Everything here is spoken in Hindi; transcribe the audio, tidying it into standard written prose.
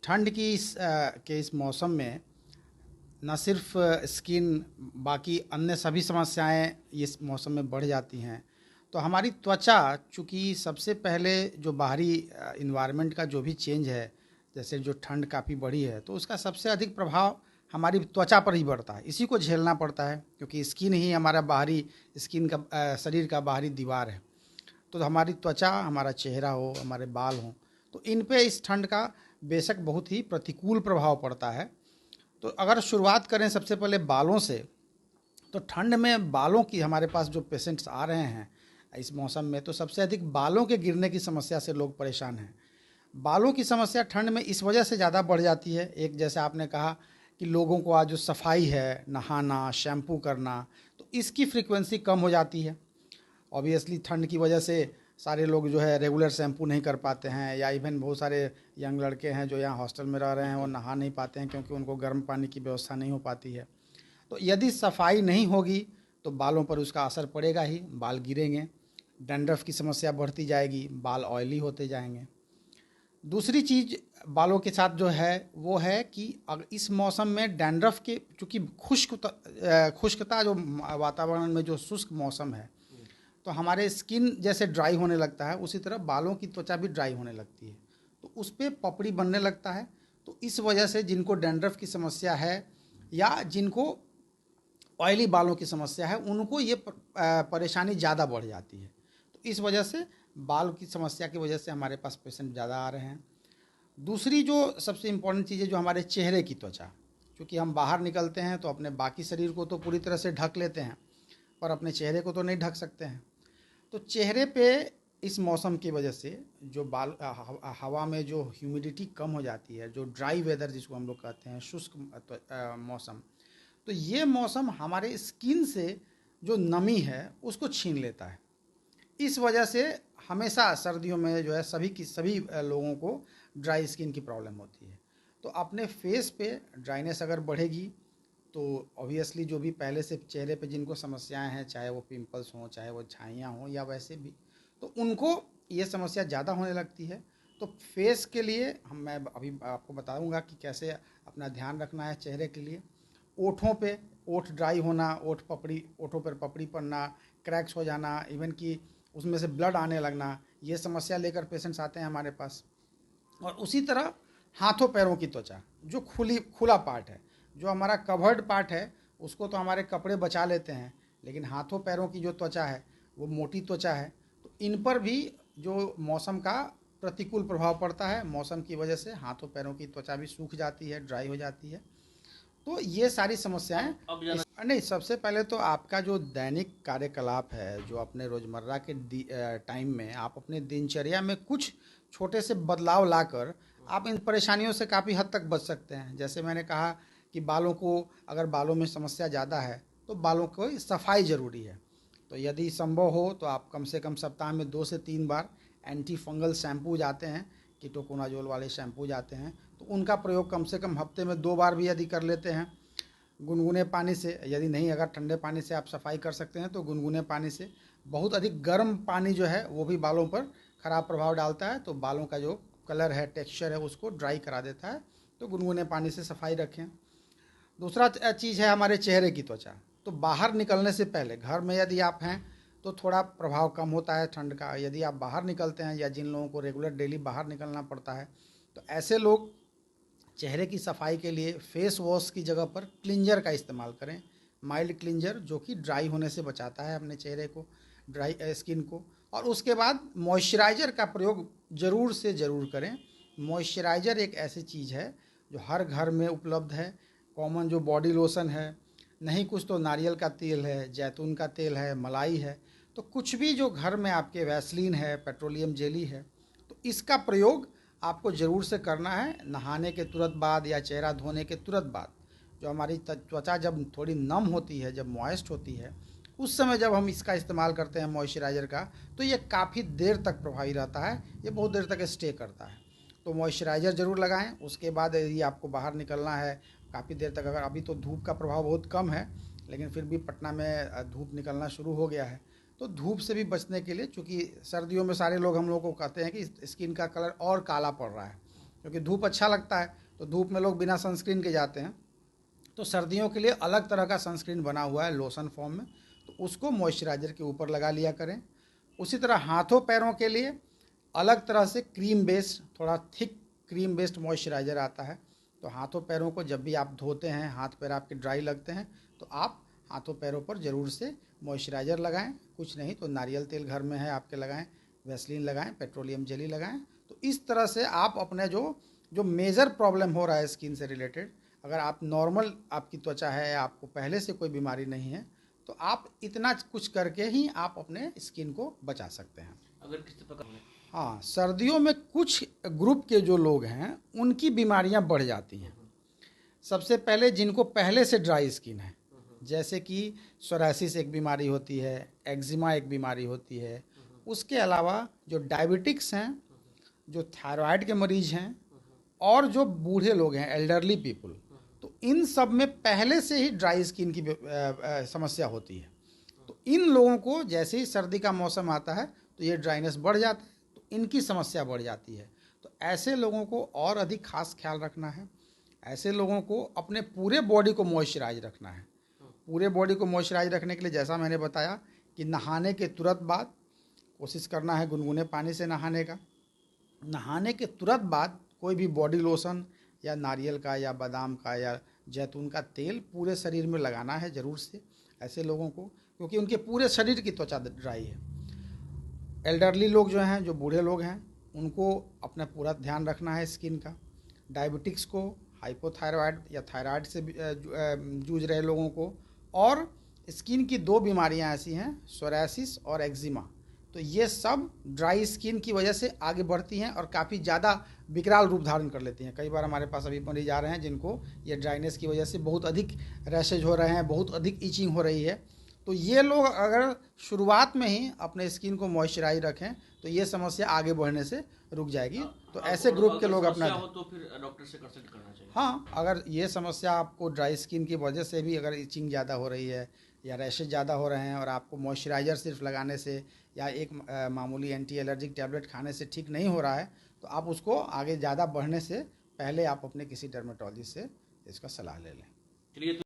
ठंड की इस मौसम में न सिर्फ स्किन, बाकी अन्य सभी समस्याएं इस मौसम में बढ़ जाती हैं। तो हमारी त्वचा, चूँकि सबसे पहले जो बाहरी इन्वायरमेंट का जो भी चेंज है, जैसे जो ठंड काफ़ी बढ़ी है, तो उसका सबसे अधिक प्रभाव हमारी त्वचा पर ही पड़ता है। इसी को झेलना पड़ता है, क्योंकि स्किन ही हमारा बाहरी स्किन का शरीर का बाहरी दीवार है। तो हमारी त्वचा, हमारा चेहरा हो, हमारे बाल हों, तो इन पे इस ठंड का बेशक बहुत ही प्रतिकूल प्रभाव पड़ता है। तो अगर शुरुआत करें सबसे पहले बालों से, तो ठंड में बालों की, हमारे पास जो पेशेंट्स आ रहे हैं इस मौसम में, तो सबसे अधिक बालों के गिरने की समस्या से लोग परेशान हैं। बालों की समस्या ठंड में इस वजह से ज़्यादा बढ़ जाती है। एक, जैसे आपने कहा कि लोगों को आज जो सफाई है, नहाना, शैम्पू करना, तो इसकी फ्रीक्वेंसी कम हो जाती है। ऑब्वियसली ठंड की वजह से सारे लोग जो है रेगुलर शैम्पू नहीं कर पाते हैं, या इवन बहुत सारे यंग लड़के हैं जो यहाँ हॉस्टल में रह रहे हैं, वो नहा नहीं पाते हैं क्योंकि उनको गर्म पानी की व्यवस्था नहीं हो पाती है। तो यदि सफाई नहीं होगी तो बालों पर उसका असर पड़ेगा ही, बाल गिरेंगे, डैंड्रफ की समस्या बढ़ती जाएगी, बाल ऑयली होते जाएंगे। दूसरी चीज़ बालों के साथ जो है वो है कि अगर इस मौसम में डैंड्रफ के, चूँकि खुश्कता जो वातावरण में जो शुष्क मौसम है, तो हमारे स्किन जैसे ड्राई होने लगता है, उसी तरह बालों की त्वचा भी ड्राई होने लगती है, तो उस पर पपड़ी बनने लगता है। तो इस वजह से जिनको डैंड्रफ की समस्या है या जिनको ऑयली बालों की समस्या है, उनको ये परेशानी ज़्यादा बढ़ जाती है। तो इस वजह से बाल की समस्या की वजह से हमारे पास पेशेंट ज़्यादा आ रहे हैं। दूसरी जो सबसे इम्पोर्टेंट चीज़ है, जो हमारे चेहरे की त्वचा, क्योंकि हम बाहर निकलते हैं तो अपने बाकी शरीर को तो पूरी तरह से ढक लेते हैं, पर अपने चेहरे को तो नहीं ढक सकते हैं। तो चेहरे पे इस मौसम की वजह से जो बाल हवा में जो ह्यूमिडिटी कम हो जाती है, जो ड्राई वेदर जिसको हम लोग कहते हैं, शुष्क मौसम, तो ये मौसम हमारे स्किन से जो नमी है उसको छीन लेता है। इस वजह से हमेशा सर्दियों में जो है सभी लोगों को ड्राई स्किन की प्रॉब्लम होती है। तो अपने फेस पे ड्राइनेस अगर बढ़ेगी तो ऑब्वियसली जो भी पहले से चेहरे पे जिनको समस्याएं हैं, चाहे वो पिंपल्स हों, चाहे वो छाइयाँ हों, या वैसे भी, तो उनको ये समस्या ज़्यादा होने लगती है। तो फेस के लिए मैं अभी आपको बताऊंगा कि कैसे अपना ध्यान रखना है चेहरे के लिए। ओठों पे ओठ ड्राई होना, ओठों पर पपड़ी पड़ना, क्रैक्स हो जाना, इवन कि उसमें से ब्लड आने लगना, ये समस्या लेकर पेशेंट्स आते हैं हमारे पास। और उसी तरह हाथों पैरों की त्वचा, जो खुला पार्ट है, जो हमारा कवर्ड पार्ट है, उसको तो हमारे कपड़े बचा लेते हैं, लेकिन हाथों पैरों की जो त्वचा है वो मोटी त्वचा है। तो इन पर भी जो मौसम का प्रतिकूल प्रभाव पड़ता है, मौसम की वजह से हाथों पैरों की त्वचा भी सूख जाती है, ड्राई हो जाती है। तो ये सारी समस्याएं नहीं, सबसे पहले तो आपका जो दैनिक कार्यकलाप है, जो अपने रोज़मर्रा के टाइम में आप अपने दिनचर्या में कुछ छोटे से बदलाव लाकर आप इन परेशानियों से काफ़ी हद तक बच सकते हैं। जैसे मैंने कहा कि बालों को, अगर बालों में समस्या ज़्यादा है तो बालों को सफाई ज़रूरी है। तो यदि संभव हो तो आप कम से कम सप्ताह में 2 से 3 बार एंटी फंगल शैम्पू जाते हैं, कीटोकोनाजोल वाले शैम्पू जाते हैं, तो उनका प्रयोग कम से कम हफ्ते में 2 बार भी यदि कर लेते हैं, गुनगुने पानी से, यदि नहीं अगर ठंडे पानी से आप सफाई कर सकते हैं तो गुनगुने पानी से। बहुत अधिक गर्म पानी जो है वो भी बालों पर ख़राब प्रभाव डालता है, तो बालों का जो कलर है, टेक्सचर है, उसको ड्राई करा देता है। तो गुनगुने पानी से सफाई रखें। दूसरा चीज़ है हमारे चेहरे की त्वचा। तो बाहर निकलने से पहले, घर में यदि आप हैं तो थोड़ा प्रभाव कम होता है ठंड का। यदि आप बाहर निकलते हैं, या जिन लोगों को रेगुलर डेली बाहर निकलना पड़ता है, तो ऐसे लोग चेहरे की सफाई के लिए फेस वॉश की जगह पर क्लिंजर का इस्तेमाल करें, माइल्ड क्लिंजर, जो कि ड्राई होने से बचाता है अपने चेहरे को, ड्राई स्किन को। और उसके बाद मॉइस्चराइज़र का प्रयोग ज़रूर से ज़रूर करें। मॉइस्चराइज़र एक ऐसी चीज़ है जो हर घर में उपलब्ध है। कॉमन जो बॉडी लोशन है, नहीं कुछ तो नारियल का तेल है, जैतून का तेल है, मलाई है, तो कुछ भी जो घर में आपके, वैसलीन है, पेट्रोलियम जेली है, तो इसका प्रयोग आपको ज़रूर से करना है नहाने के तुरंत बाद या चेहरा धोने के तुरंत बाद। जो हमारी त्वचा जब थोड़ी नम होती है, जब मॉइस्ट होती है, उस समय जब हम इसका इस्तेमाल करते हैं मॉइस्चराइज़र का, तो ये काफ़ी देर तक प्रभावी रहता है, ये बहुत देर तक स्टे करता है। तो मॉइस्चराइज़र ज़रूर लगाएं। उसके बाद यदि आपको बाहर निकलना है काफ़ी देर तक, अगर अभी तो धूप का प्रभाव बहुत कम है, लेकिन फिर भी पटना में धूप निकलना शुरू हो गया है, तो धूप से भी बचने के लिए, चूँकि सर्दियों में सारे लोग हम लोग को कहते हैं कि स्किन का कलर और काला पड़ रहा है, क्योंकि धूप अच्छा लगता है, तो धूप में लोग बिना सनस्क्रीन के जाते हैं। तो सर्दियों के लिए अलग तरह का सनस्क्रीन बना हुआ है लोशन फॉर्म में, तो उसको मॉइस्चराइज़र के ऊपर लगा लिया करें। उसी तरह हाथों पैरों के लिए अलग तरह से क्रीम बेस्ड, थोड़ा थिक क्रीम बेस्ड मॉइस्चराइज़र आता है। तो हाथों पैरों को जब भी आप धोते हैं, हाथ पैर आपके ड्राई लगते हैं, तो आप हाथों पैरों पर ज़रूर से मॉइस्चराइज़र लगाएं। कुछ नहीं तो नारियल तेल घर में है आपके लगाएं, वैसलीन लगाएं, पेट्रोलियम जेली लगाएं। तो इस तरह से आप अपने जो जो मेजर प्रॉब्लम हो रहा है स्किन से रिलेटेड, अगर आप नॉर्मल आपकी त्वचा है, आपको पहले से कोई बीमारी नहीं है, तो आप इतना कुछ करके ही आप अपने स्किन को बचा सकते हैं। अगर किसी प्रकार हाँ, सर्दियों में कुछ ग्रुप के जो लोग हैं उनकी बीमारियां बढ़ जाती हैं। सबसे पहले जिनको पहले से ड्राई स्किन है, जैसे कि सोरासिस एक बीमारी होती है, एक्जिमा एक बीमारी होती है। उसके अलावा जो डायबिटिक्स हैं, जो थायराइड के मरीज हैं, और जो बूढ़े लोग हैं, एल्डरली पीपल, तो इन सब में पहले से ही ड्राई स्किन की समस्या होती है। तो इन लोगों को जैसे ही सर्दी का मौसम आता है तो ये ड्राइनेस बढ़ जाता है, तो इनकी समस्या बढ़ जाती है। तो ऐसे लोगों को और अधिक खास ख्याल रखना है। ऐसे लोगों को अपने पूरे बॉडी को मॉइस्चराइज रखना है। पूरे बॉडी को मॉइस्चराइज रखने के लिए जैसा मैंने बताया कि नहाने के तुरंत बाद कोशिश करना है गुनगुने पानी से नहाने का। नहाने के तुरंत बाद कोई भी बॉडी लोशन या नारियल का या बादाम का या जैतून का तेल पूरे शरीर में लगाना है ज़रूर से ऐसे लोगों को, क्योंकि उनके पूरे शरीर की त्वचा ड्राई है। एल्डरली लोग जो हैं, जो बूढ़े लोग हैं, उनको अपना पूरा ध्यान रखना है स्किन का। डायबिटिक्स को, हाइपोथायरॉयड या थायराइड से जूझ रहे लोगों को, और स्किन की दो बीमारियां ऐसी हैं, सोरासिस और एक्जिमा। तो ये सब ड्राई स्किन की वजह से आगे बढ़ती हैं और काफ़ी ज़्यादा विकराल रूप धारण कर लेती हैं। कई बार हमारे पास अभी मरीज आ रहे हैं जिनको ये ड्राइनेस की वजह से बहुत अधिक रैशेज हो रहे हैं, बहुत अधिक इचिंग हो रही है। तो ये लोग अगर शुरुआत में ही अपने स्किन को मॉइस्चराइज रखें तो ये समस्या आगे बढ़ने से रुक जाएगी। तो ऐसे ग्रुप के लोग अपना हो तो फिर डॉक्टर से कंसल्ट करना चाहिए। हाँ, अगर ये समस्या आपको ड्राई स्किन की वजह से भी अगर इचिंग ज़्यादा हो रही है या रैशेज ज़्यादा हो रहे हैं और आपको मॉइस्चराइज़र सिर्फ लगाने से या एक मामूली एंटी एलर्जिक टैबलेट खाने से ठीक नहीं हो रहा है, तो आप उसको आगे ज़्यादा बढ़ने से पहले आप अपने किसी डर्मेटोलॉजिस्ट से इसका सलाह ले लें। चलिए।